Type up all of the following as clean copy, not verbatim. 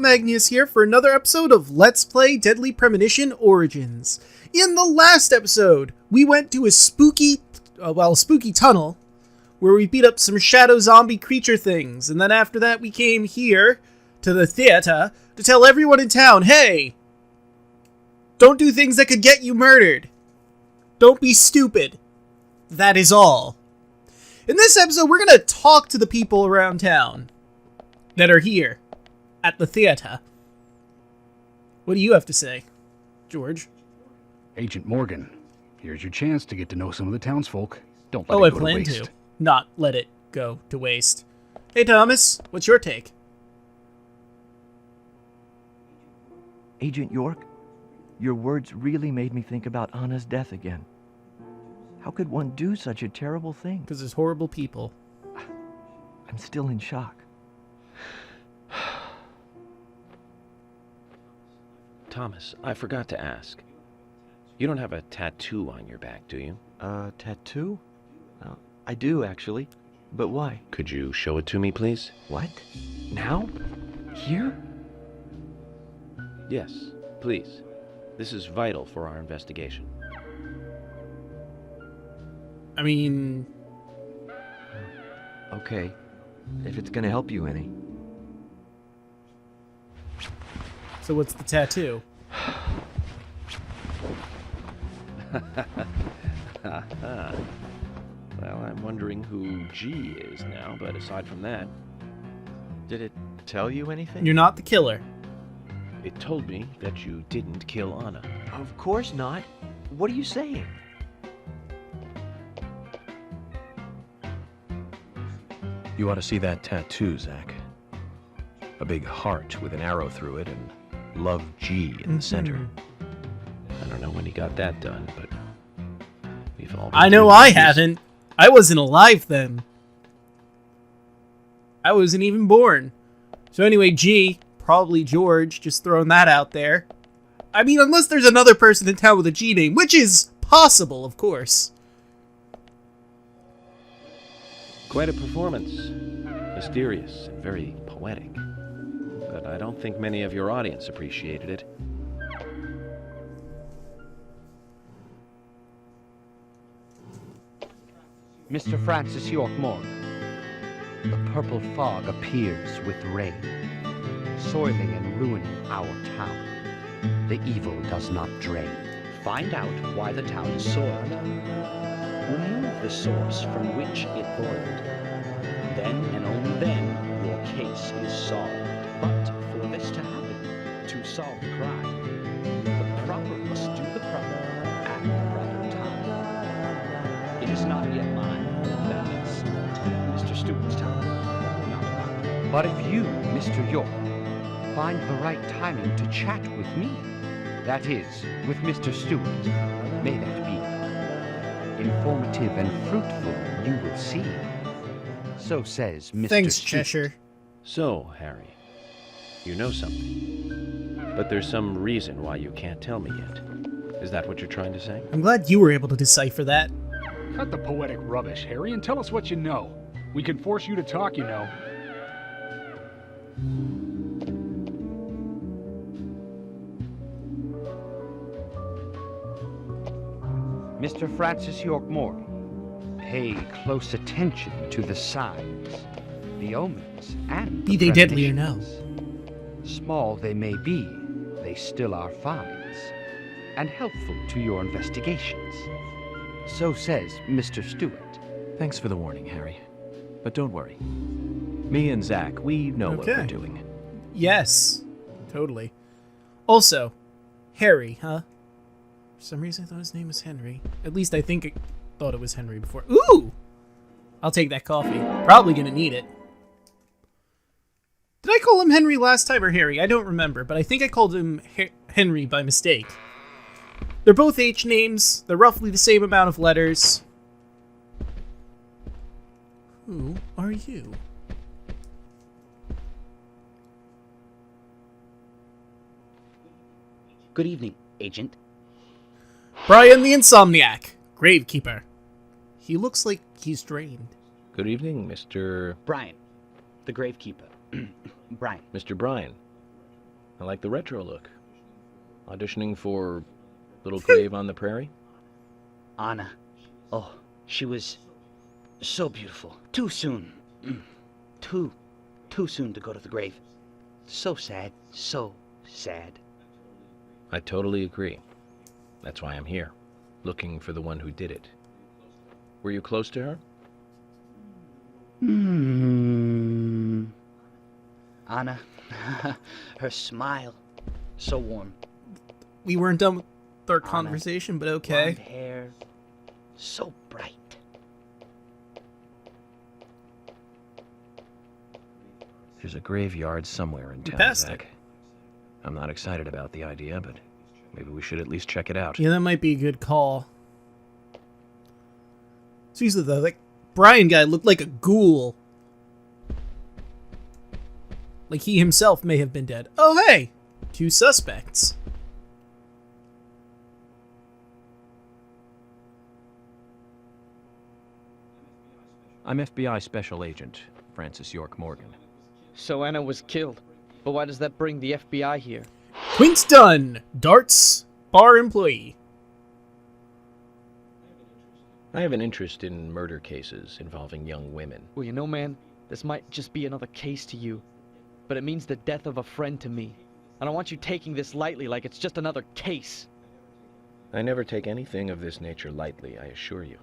Magnius here for another episode of Let's Play Deadly Premonition Origins. In the last episode, we went to a spooky tunnel where we beat up some shadow zombie creature things, and then after that we came here to the theater to tell everyone in town, hey, don't do things that could get you murdered. Don't be stupid. That is all. In this episode, we're going to talk to the people around town that are here at the theater. What do you have to say, George? Agent Morgan, here's your chance to get to know some of the townsfolk. Don't let it go to waste. I plan to. Not let it go to waste. Hey, Thomas, what's your take? Agent York, your words really made me think about Anna's death again. How could one do such a terrible thing? Because there's horrible people. I'm still in shock. Thomas, I forgot to ask. You don't have a tattoo on your back, do you? Tattoo? I do, actually. But why? Could you show it to me, please? What? Now? Here? Yes, please. This is vital for our investigation. I mean... Okay. If it's gonna help you any. So what's the tattoo? Well, I'm wondering who G is now, but aside from that... Did it tell you anything? You're not the killer. It told me that you didn't kill Anna. Of course not. What are you saying? You ought to see that tattoo, Zach. A big heart with an arrow through it and Love G in the center. I don't know when he got that done, but we've all been I know I haven't. I wasn't alive then. I wasn't even born. So anyway, G, probably George, just throwing that out there. I mean, unless there's another person in town with a G name, which is possible, of course. Quite a performance. Mysterious and very poetic. But I don't think many of your audience appreciated it. Mr. Francis York Morgan, the purple fog appears with rain, soiling and ruining our town. The evil does not drain. Find out why the town is soiled. Remove the source from which it boiled. Then and only then your case is solved. But for this to happen, to solve the crime, the proper must do the proper at the proper time. It is not yet mine, that is Mr. Stewart's time, not mine. But if you, Mr. York, find the right timing to chat with me, that is, with Mr. Stewart, may that be informative and fruitful, you will see. So says Mr. Thanks, Stewart. Cheshire. So, Harry, you know something. But there's some reason why you can't tell me yet. Is that what you're trying to say? I'm glad you were able to decipher that. Cut the poetic rubbish, Harry, and tell us what you know. We can force you to talk, you know. Mr. Francis York Morgan, pay close attention to the signs, the omens, and Be the they deadly or no. premonitions. Small they may be, they still are finds, and helpful to your investigations. So says Mr. Stewart. Thanks for the warning, Harry. But don't worry. Me and Zach, we know what Okay. we're doing. Yes, totally. Also, Harry, huh? For some reason I thought his name was Henry. At least I think I thought it was Henry before. Ooh! I'll take that coffee. Probably gonna need it. Did I call him Henry last time or Harry? I don't remember, but I think I called him Henry by mistake. They're both H names. They're roughly the same amount of letters. Who are you? Good evening, Agent. Brian the Insomniac, Gravekeeper. He looks like he's drained. Good evening, Mr. Brian, the Gravekeeper. Brian. Mr. Bryan. I like the retro look. Auditioning for Little Grave on the Prairie? Anna. Oh, she was so beautiful. Too soon. Too soon to go to the grave. So sad. So sad. I totally agree. That's why I'm here, looking for the one who did it. Were you close to her? Anna. Her smile. So warm. We weren't done with our Anna, conversation, but okay. Blonde hair. So bright. There's a graveyard somewhere in town, passed it. Zach. I'm not excited about the idea, but maybe we should at least check it out. Yeah, that might be a good call. Seriously though, that Brian guy looked like a ghoul. Like he himself may have been dead. Oh hey! 2 suspects. I'm FBI Special Agent Francis York Morgan. So Anna was killed. But why does that bring the FBI here? Quint Dunn, Darts bar employee. I have an interest in murder cases involving young women. Well, you know, man, this might just be another case to you. But it means the death of a friend to me. I don't want you taking this lightly like it's just another case. I never take anything of this nature lightly, I assure you.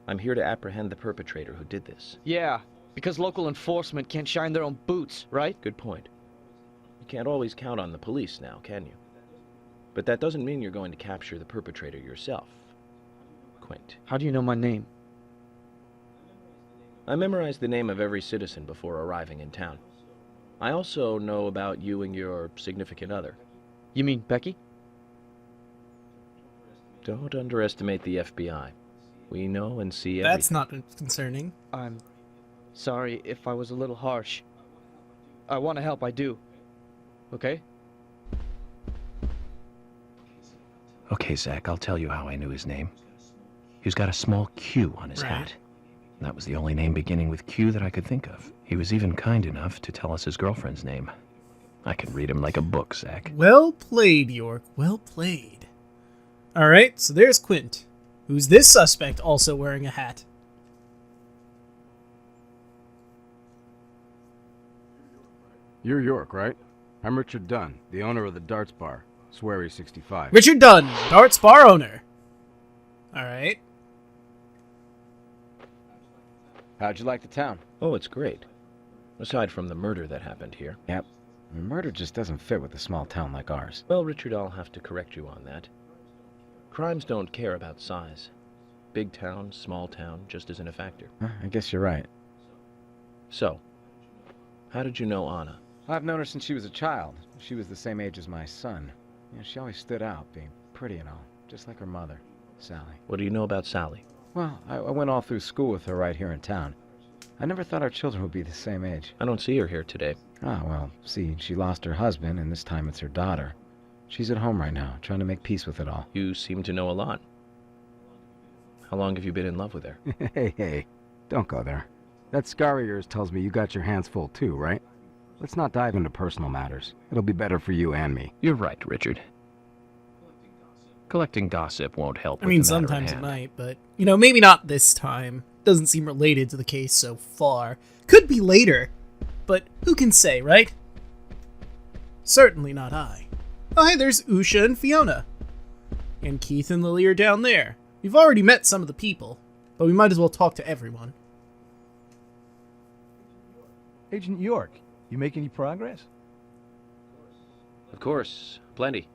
I'm here to apprehend the perpetrator who did this. Yeah, because local enforcement can't shine their own boots, right? Good point. You can't always count on the police now, can you? But that doesn't mean you're going to capture the perpetrator yourself, Quint. How do you know my name? I memorized the name of every citizen before arriving in town. I also know about you and your significant other. You mean Becky? Don't underestimate the FBI. We know and see That's everything. not concerning. I'm sorry if I was a little harsh. I want to help, I do. Okay? Okay, Zach, I'll tell you how I knew his name. He's got a small Q on his Right. hat. That was the only name beginning with Q that I could think of. He was even kind enough to tell us his girlfriend's name. I can read him like a book, Zach. Well played, York. Well played. Alright, so there's Quint. Who's this suspect also wearing a hat? You're York, right? I'm Richard Dunn, the owner of the Darts Bar, Swery 65. Richard Dunn, Darts bar owner. Alright. How'd you like the town? Oh, it's great. Aside from the murder that happened here. Yep. Murder just doesn't fit with a small town like ours. Well, Richard, I'll have to correct you on that. Crimes don't care about size. Big town, small town, just isn't a factor. I guess you're right. So, how did you know Anna? I've known her since she was a child. She was the same age as my son. You know, she always stood out, being pretty and all, just like her mother, Sally. What do you know about Sally? Well, I went all through school with her right here in town. I never thought our children would be the same age. I don't see her here today. Ah, well, see, she lost her husband, and this time it's her daughter. She's at home right now, trying to make peace with it all. You seem to know a lot. How long have you been in love with her? Hey, don't go there. That scar of yours tells me you got your hands full too, right? Let's not dive into personal matters. It'll be better for you and me. You're right, Richard. Collecting gossip won't help. I with mean, the matter at sometimes it hand. might, but, you know, maybe not this time. Doesn't seem related to the case so far. Could be later, but who can say, right? Certainly not I. Oh, hey, there's Usha and Fiona. And Keith and Lily are down there. We've already met some of the people, but we might as well talk to everyone. Agent York, you make any progress? Of course, plenty.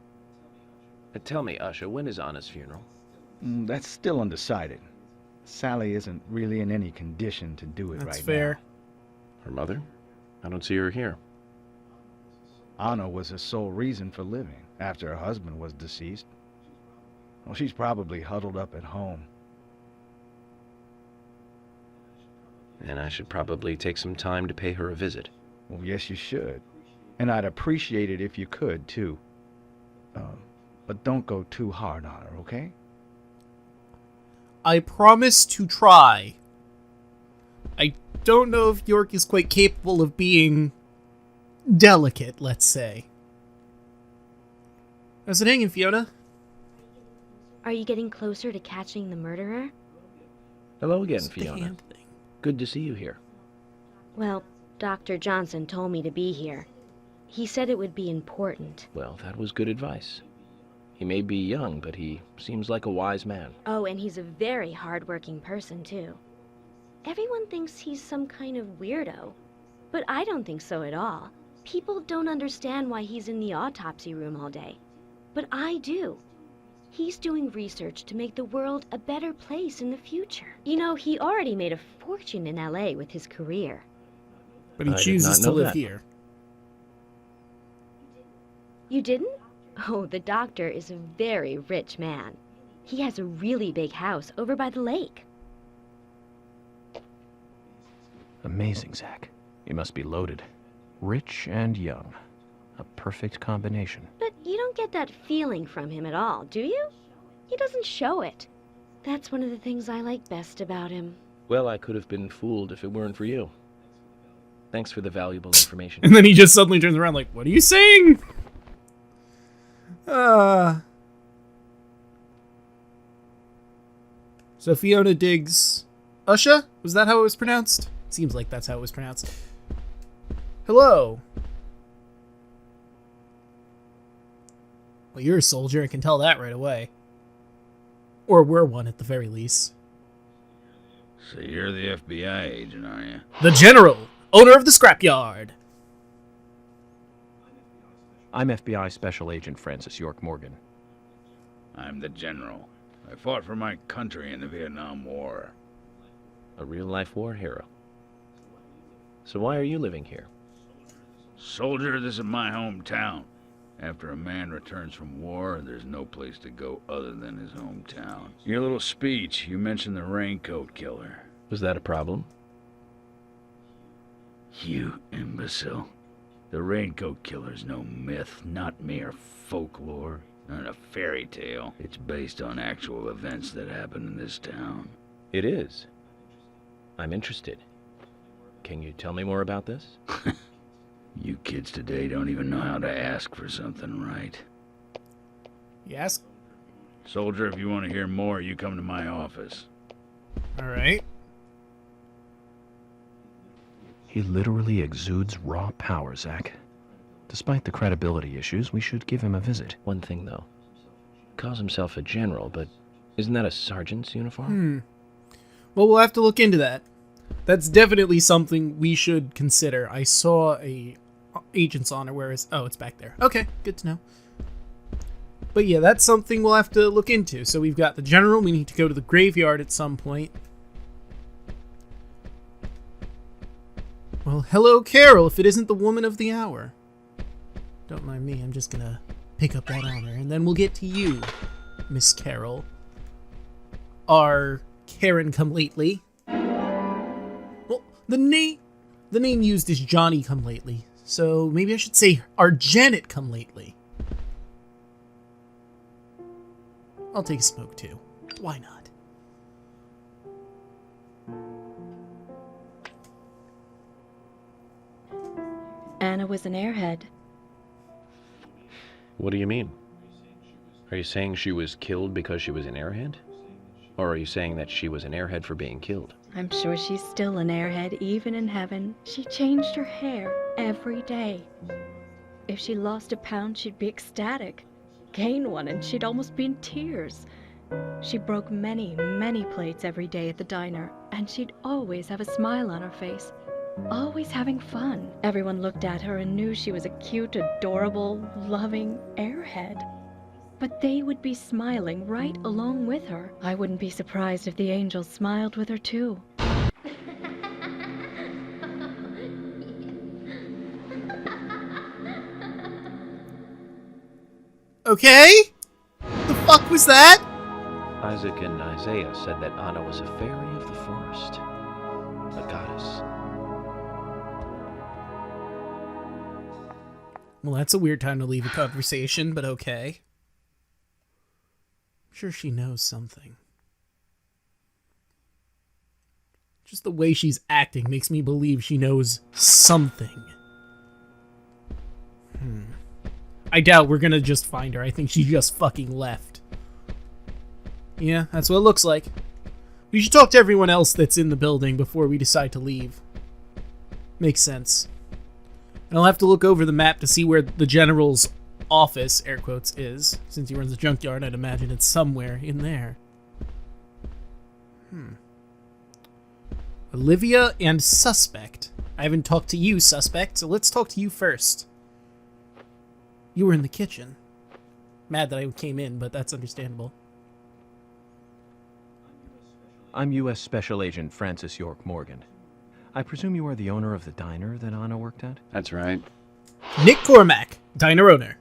Tell me, Usha, when is Anna's funeral? That's still undecided. Sally isn't really in any condition to do it That's right fair. Her mother? I don't see her here. now. Anna was her sole reason for living after her husband was deceased. Well, she's probably huddled up at home. And I should probably take some time to pay her a visit. Well, yes, you should. And I'd appreciate it if you could, too. But don't go too hard on her, okay? I promise to try. I don't know if York is quite capable of being delicate, let's say. How's it hanging, Fiona? Are you getting closer to catching the murderer? Hello again, It's the Fiona. hand thing. Good to see you here. Well, Dr. Johnson told me to be here. He said it would be important. Well, that was good advice. He may be young, but he seems like a wise man. Oh, and he's a very hard-working person, too. Everyone thinks he's some kind of weirdo, but I don't think so at all. People don't understand why he's in the autopsy room all day, but I do. He's doing research to make the world a better place in the future. You know, he already made a fortune in LA with his career. But he I did chooses not to know live that. here. You didn't? Oh, the doctor is a very rich man. He has a really big house over by the lake. Amazing, Zach. He must be loaded. Rich and young. A perfect combination. But you don't get that feeling from him at all, do you? He doesn't show it. That's one of the things I like best about him. Well, I could have been fooled if it weren't for you. Thanks for the valuable information. And then he just suddenly turns around like, what are you saying? So Fiona digs Usha? Was that how it was pronounced? Seems like that's how it was pronounced. Hello. Well, you're a soldier, I can tell that right away. Or we're one at the very least. So you're the FBI agent, are you? The General, owner of the scrapyard. I'm FBI Special Agent Francis York Morgan. I'm the general. I fought for my country in the Vietnam War. A real-life war hero. So why are you living here? Soldier, this is my hometown. After a man returns from war, there's no place to go other than his hometown. Your little speech, you mentioned the raincoat killer. Was that a problem? You imbecile. The raincoat killer's no myth, not mere folklore, not a fairy tale. It's based on actual events that happened in this town. It is. I'm interested. Can you tell me more about this? You kids today don't even know how to ask for something right. Yes? Soldier, if you want to hear more, you come to my office. Alright. He literally exudes raw power, Zach. Despite the credibility issues, we should give him a visit. One thing, though. He calls himself a general, but isn't that a sergeant's uniform? Well, we'll have to look into that. That's definitely something we should consider. I saw a agent's honor, where is... Oh, it's back there. Okay, good to know. But yeah, that's something we'll have to look into. So we've got the general, we need to go to the graveyard at some point. Well, hello, Carol, if it isn't the woman of the hour. Don't mind me, I'm just gonna pick up that honor, and then we'll get to you, Miss Carol. Our Karen come lately. Well, the name used is Johnny come lately, so maybe I should say our Janet come lately. I'll take a smoke too. Why not? Anna was an airhead. What do you mean? Are you saying she was killed because she was an airhead? Or are you saying that she was an airhead for being killed? I'm sure she's still an airhead, even in heaven. She changed her hair every day. If she lost a pound, she'd be ecstatic. Gain one, and she'd almost be in tears. She broke many, many plates every day at the diner, and she'd always have a smile on her face. Always having fun. Everyone looked at her and knew she was a cute, adorable, loving airhead. But they would be smiling right along with her. I wouldn't be surprised if the angels smiled with her too. Okay? The fuck was that? Isaac and Isaiah said that Anna was a fairy of the forest. A goddess. Well, that's a weird time to leave a conversation, but okay. I'm sure she knows something. Just the way she's acting makes me believe she knows something. I doubt we're gonna just find her. I think she just fucking left. Yeah, that's what it looks like. We should talk to everyone else that's in the building before we decide to leave. Makes sense. And I'll have to look over the map to see where the general's office, air quotes, is. Since he runs the junkyard, I'd imagine it's somewhere in there. Olivia and Suspect. I haven't talked to you, Suspect, so let's talk to you first. You were in the kitchen. Mad that I came in, but that's understandable. I'm U.S. Special Agent Francis York Morgan. I presume you are the owner of the diner that Anna worked at? That's right. Nick Cormack, diner owner.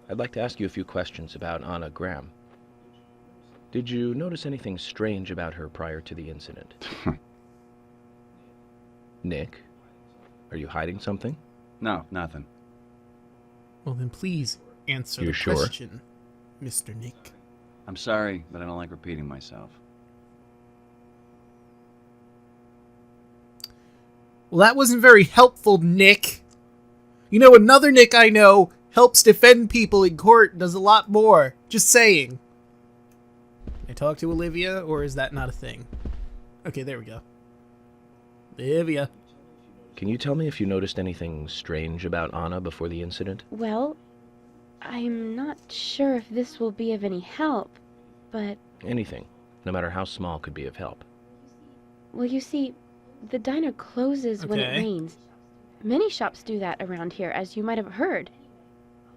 I'd like to ask you a few questions about Anna Graham. Did you notice anything strange about her prior to the incident? Nick, are you hiding something? No, nothing. Well then please answer You the sure? question, Mr. Nick. I'm sorry, but I don't like repeating myself. Well, that wasn't very helpful, Nick. You know, another Nick I know helps defend people in court, does a lot more. Just saying. Can I talk to Olivia, or is that not a thing? Okay, there we go. Olivia. Can you tell me if you noticed anything strange about Anna before the incident? Well, I'm not sure if this will be of any help, but... Anything, no matter how small, could be of help. Well, you see, the diner closes when it Okay. rains. Many shops do that around here, as you might have heard.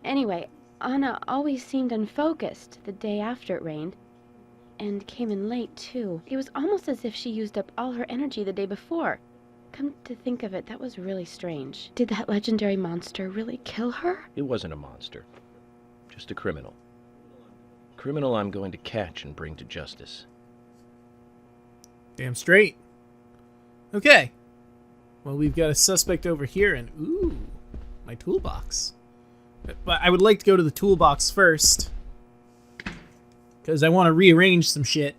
Anyway, Anna always seemed unfocused the day after it rained. And came in late, too. It was almost as if she used up all her energy the day before. Come to think of it, that was really strange. Did that legendary monster really kill her? It wasn't a monster. Just a criminal. Criminal I'm going to catch and bring to justice. Damn straight. Okay. Well, we've got a suspect over here, and ooh, my toolbox. But I would like to go to the toolbox first, because I want to rearrange some shit.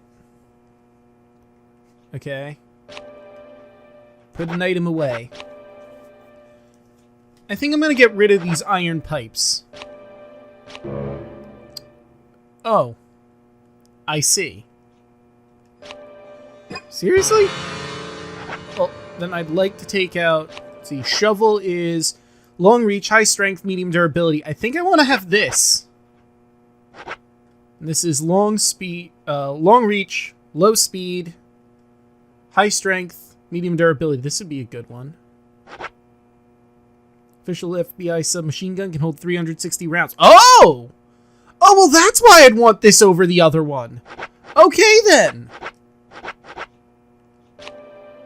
Okay. Put an item away. I think I'm going to get rid of these iron pipes. Oh. I see. Seriously? Well, then I'd like to take out... Let's see, shovel is long reach, high strength, medium durability. I think I want to have this. This is long reach, low speed, high strength, medium durability. This would be a good one. Official FBI submachine gun can hold 360 rounds. Oh! Oh, well, that's why I'd want this over the other one. Okay, then.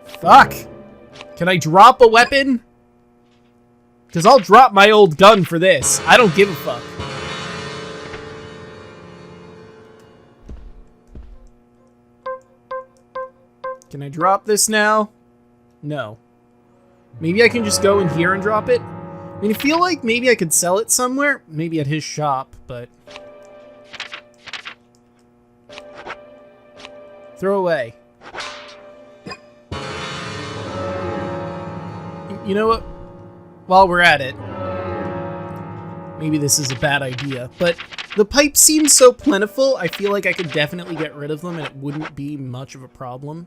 Fuck. Can I drop a weapon? Because I'll drop my old gun for this. I don't give a fuck. Can I drop this now? No. Maybe I can just go in here and drop it? I mean, I feel like maybe I could sell it somewhere. Maybe at his shop, but... Throw away. You know what? While we're at it... Maybe this is a bad idea, but the pipes seem so plentiful, I feel like I could definitely get rid of them and it wouldn't be much of a problem.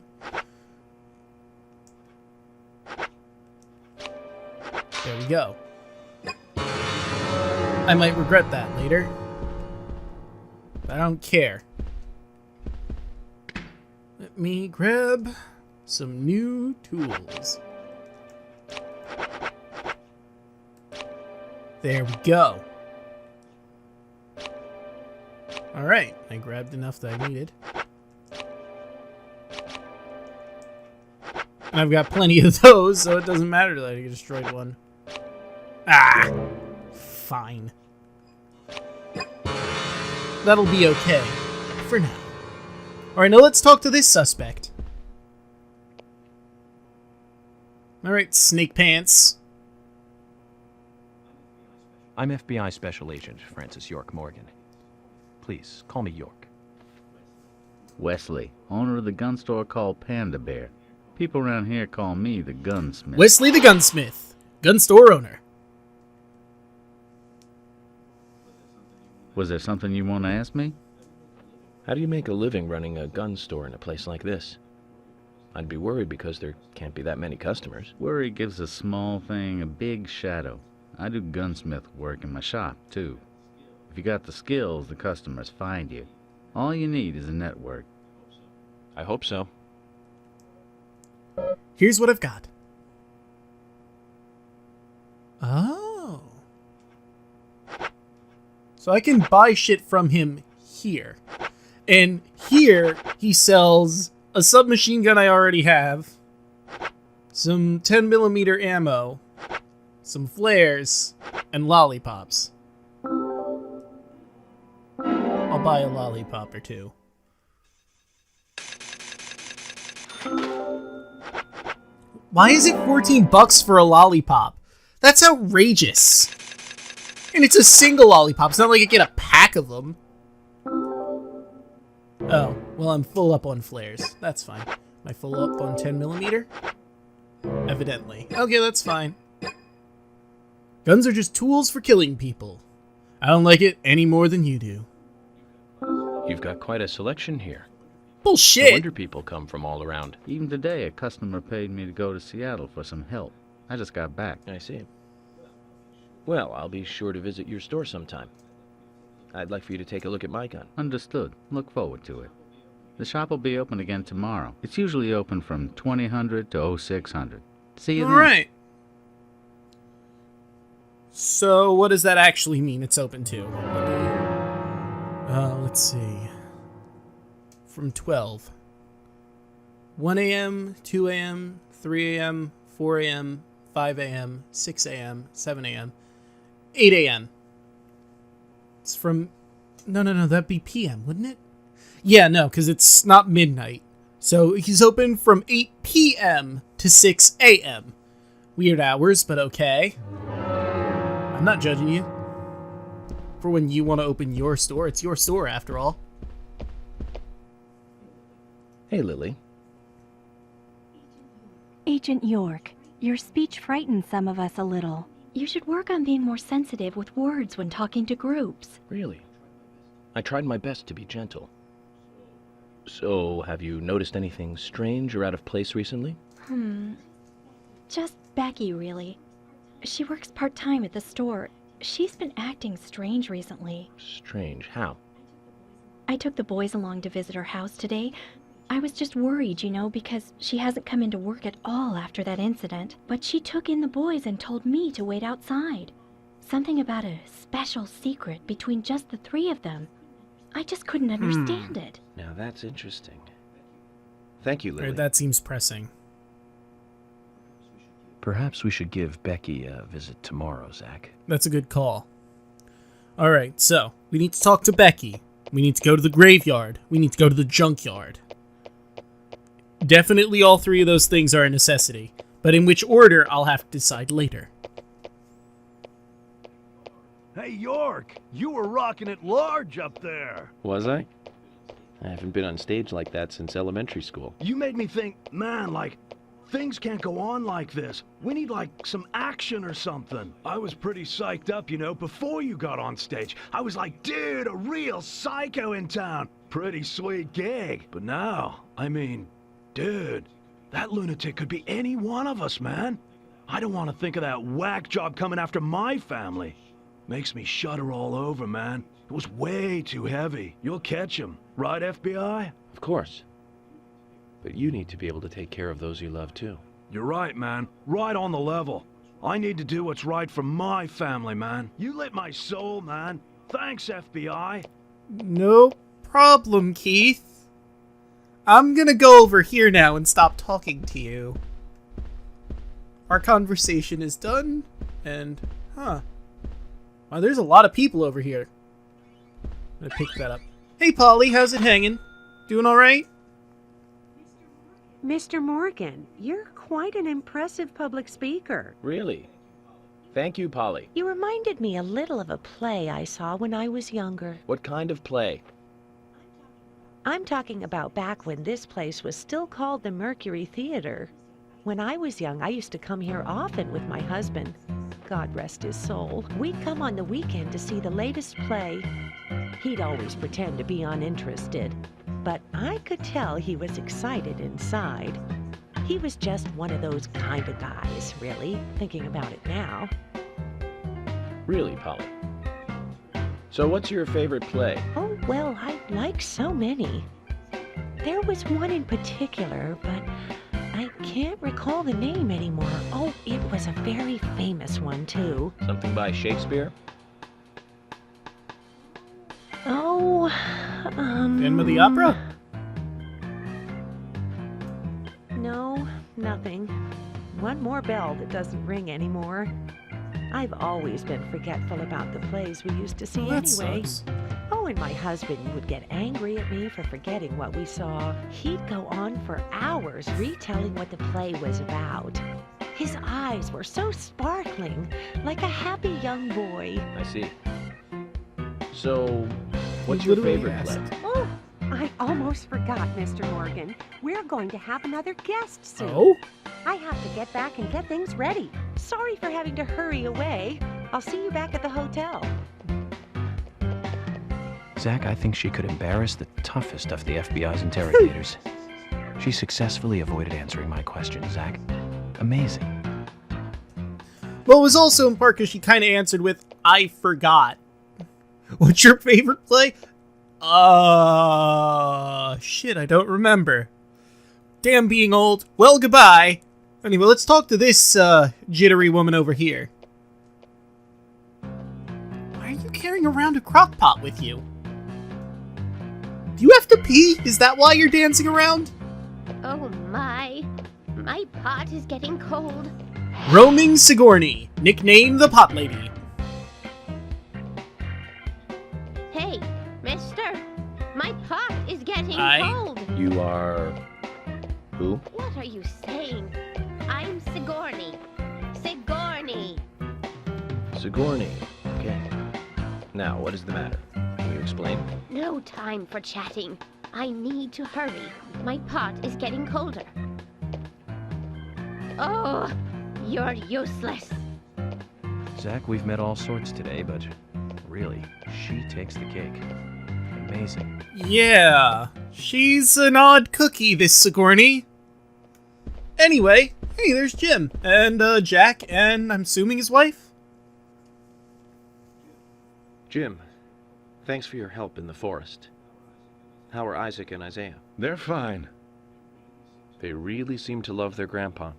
There we go. I might regret that later. But I don't care. Let me grab some new tools. There we go. Alright, I grabbed enough that I needed. And I've got plenty of those, so it doesn't matter that I destroyed one. Ah! Fine. That'll be okay. For now. Alright, now let's talk to this suspect. Alright, Snake Pants. I'm FBI Special Agent Francis York Morgan. Please, call me York. Wesley, owner of the gun store called Panda Bear. People around here call me the gunsmith. Wesley the Gunsmith. Gun store owner. Was there something you want to ask me? How do you make a living running a gun store in a place like this? I'd be worried because there can't be that many customers. Worry gives a small thing a big shadow. I do gunsmith work in my shop, too. If you got the skills, the customers find you. All you need is a network. I hope so. Here's what I've got. Oh. So I can buy shit from him here. And here, he sells a submachine gun I already have, some 10mm ammo, some flares, and lollipops. I'll buy a lollipop or two. Why is it $14 for a lollipop? That's outrageous. And it's a single lollipop. It's not like I get a pack of them. Oh, well, I'm full up on flares. That's fine. Am I full up on 10mm? Evidently. Okay, that's fine. Guns are just tools for killing people. I don't like it any more than you do. You've got quite a selection here. Bullshit! No wonder people come from all around. Even today, a customer paid me to go to Seattle for some help. I just got back. I see. Well, I'll be sure to visit your store sometime. I'd like for you to take a look at my gun. Understood. Look forward to it. The shop will be open again tomorrow. It's usually open from 2000 to 0600. See you then. Alright. So, what does that actually mean it's open to? Let's see. From 12. 1 a.m., 2 a.m., 3 a.m., 4 a.m., 5 a.m., 6 a.m., 7 a.m., 8 a.m. It's from... No, that'd be p.m., wouldn't it? Yeah, no, because it's not midnight. So he's open from 8 p.m. to 6 a.m. Weird hours, but okay. I'm not judging you. For when you want to open your store, it's your store after all. Hey, Lily. Agent York, your speech frightens some of us a little. You should work on being more sensitive with words when talking to groups. Really? I tried my best to be gentle. So, have you noticed anything strange or out of place recently? Just Becky, really. She works part-time at the store. She's been acting strange recently. Strange? How? I took the boys along to visit her house today. I was just worried, you know, because she hasn't come into work at all after that incident. But she took in the boys and told me to wait outside. Something about a special secret between just the three of them. I just couldn't understand it. Now that's interesting. Thank you, Lily. Right, that seems pressing. Perhaps we should give Becky a visit tomorrow, Zach. That's a good call. Alright, so, we need to talk to Becky. We need to go to the graveyard. We need to go to the junkyard. Definitely all three of those things are a necessity. But in which order, I'll have to decide later. Hey, York! You were rocking it large up there! Was I? I haven't been on stage like that since elementary school. You made me think, man, like, things can't go on like this. We need, like, some action or something. I was pretty psyched up, you know, before you got on stage. I was like, dude, a real psycho in town. Pretty sweet gig. But now, I mean, dude, that lunatic could be any one of us, man. I don't want to think of that whack job coming after my family. Makes me shudder all over, man. It was way too heavy. You'll catch him, right, FBI? Of course. But you need to be able to take care of those you love, too. You're right, man. Right on the level. I need to do what's right for my family, man. You lit my soul, man. Thanks, FBI. No problem, Keith. I'm gonna go over here now and stop talking to you. Our conversation is done, and, wow, there's a lot of people over here. I'm gonna pick that up. Hey, Polly, how's it hanging? Doing alright? Mr. Morgan, you're quite an impressive public speaker. Really? Thank you, Polly. You reminded me a little of a play I saw when I was younger. What kind of play? I'm talking about back when this place was still called the Mercury Theater. When I was young, I used to come here often with my husband. God rest his soul. We'd come on the weekend to see the latest play. He'd always pretend to be uninterested, but I could tell he was excited inside. He was just one of those kind of guys, really, thinking about it now. Really, Polly? So what's your favorite play? Oh, well, I like so many. There was one in particular, but I can't recall the name anymore. Oh, it was a very famous one, too. Something by Shakespeare? Oh, Phantom of the Opera? No, nothing. One more bell that doesn't ring anymore. I've always been forgetful about the plays we used to see That anyway. sucks. Oh, and my husband would get angry at me for forgetting what we saw. He'd go on for hours retelling what the play was about. His eyes were so sparkling, like a happy young boy. I see. So, what's your favorite play? Oh, I almost forgot, Mr. Morgan. We're going to have another guest soon. Oh? I have to get back and get things ready. Sorry for having to hurry away. I'll see you back at the hotel. Zach, I think she could embarrass the toughest of the FBI's interrogators. She successfully avoided answering my question, Zach. Amazing. Well, it was also in part because she kind of answered with, I forgot. What's your favorite play? Shit, I don't remember. Damn being old. Well, goodbye. Anyway, let's talk to this, jittery woman over here. Why are you carrying around a crock pot with you? Do you have to pee? Is that why you're dancing around? Oh my pot is getting cold. Roaming Sigourney, nicknamed the Pot Lady. Hey, mister, my pot is getting cold. You are... who? What are you saying? I'm Sigourney. Sigourney. Sigourney. Okay. Now, what is the matter? Can you explain? No time for chatting. I need to hurry. My pot is getting colder. Oh, you're useless. Zach, we've met all sorts today, but really, she takes the cake. Amazing. Yeah, she's an odd cookie, this Sigourney. Anyway, hey, there's Jim, and Jack, and I'm assuming his wife? Jim, thanks for your help in the forest. How are Isaac and Isaiah? They're fine. They really seem to love their grandpa.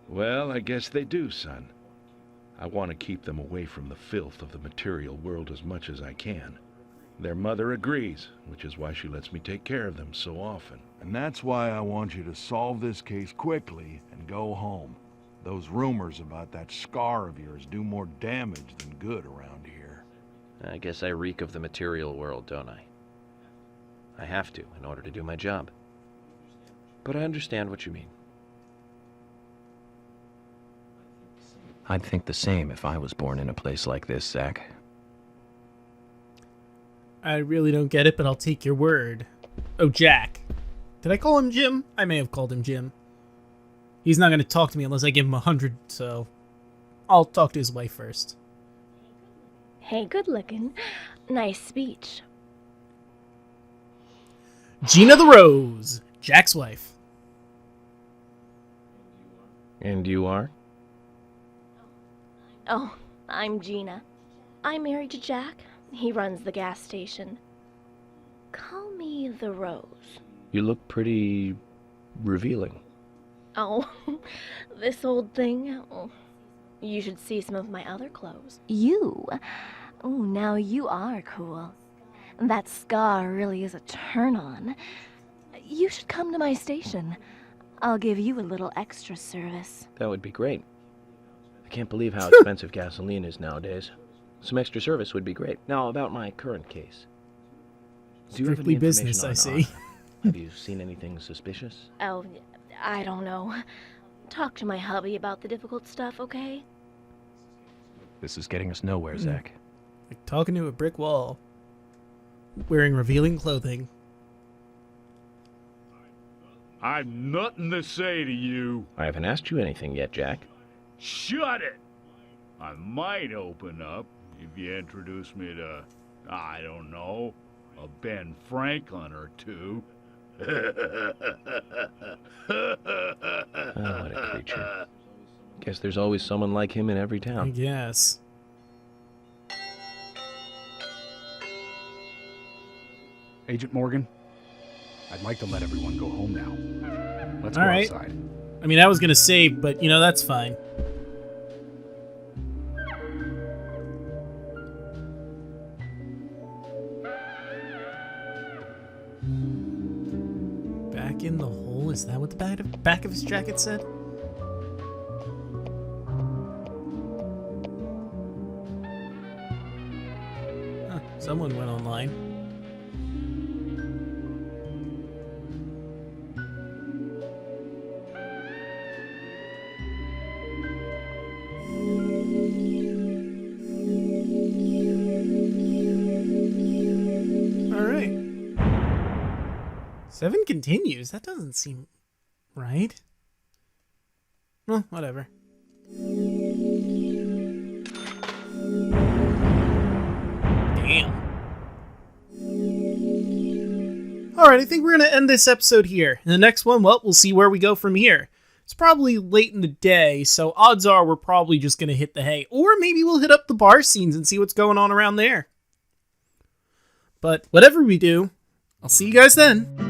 Well, I guess they do, son. I want to keep them away from the filth of the material world as much as I can. Their mother agrees, which is why she lets me take care of them so often. And that's why I want you to solve this case quickly and go home. Those rumors about that scar of yours do more damage than good around here. I guess I reek of the material world, don't I? I have to, in order to do my job. But I understand what you mean. I'd think the same if I was born in a place like this, Zach. I really don't get it, but I'll take your word. Oh, Jack. Did I call him Jim? I may have called him Jim. He's not going to talk to me unless I give him 100, so I'll talk to his wife first. Hey, good looking. Nice speech. Gina the Rose, Jack's wife. And you are? Oh, I'm Gina. I'm married to Jack. He runs the gas station. Call me the Rose. You look pretty... revealing. Oh, this old thing? Oh, you should see some of my other clothes. You? Oh, now you are cool. That scar really is a turn-on. You should come to my station. I'll give you a little extra service. That would be great. I can't believe how expensive gasoline is nowadays. Some extra service would be great. Now, about my current case. Do you have any Strictly business, I information see. Have you seen anything suspicious? Oh, I don't know. Talk to my hubby about the difficult stuff, okay? This is getting us nowhere, Zach. Like talking to a brick wall. Wearing revealing clothing. I've nothing to say to you. I haven't asked you anything yet, Jack. Shut it! I might open up if you introduce me to, I don't know, a Ben Franklin or two. Oh, what a creature. Guess there's always someone like him in every town. I guess. Agent Morgan, I'd like to let everyone go home now. Let's go All right. outside. I mean, I was gonna save, but you know, that's fine. Back in the hole? Is that what the back of his jacket said? Huh, someone went online. Alright. 7 continues? That doesn't seem right. Well, whatever. Damn. Alright, I think we're going to end this episode here. In the next one, well, we'll see where we go from here. It's probably late in the day, so odds are we're probably just going to hit the hay. Or maybe we'll hit up the bar scenes and see what's going on around there. But whatever we do, I'll see you guys then.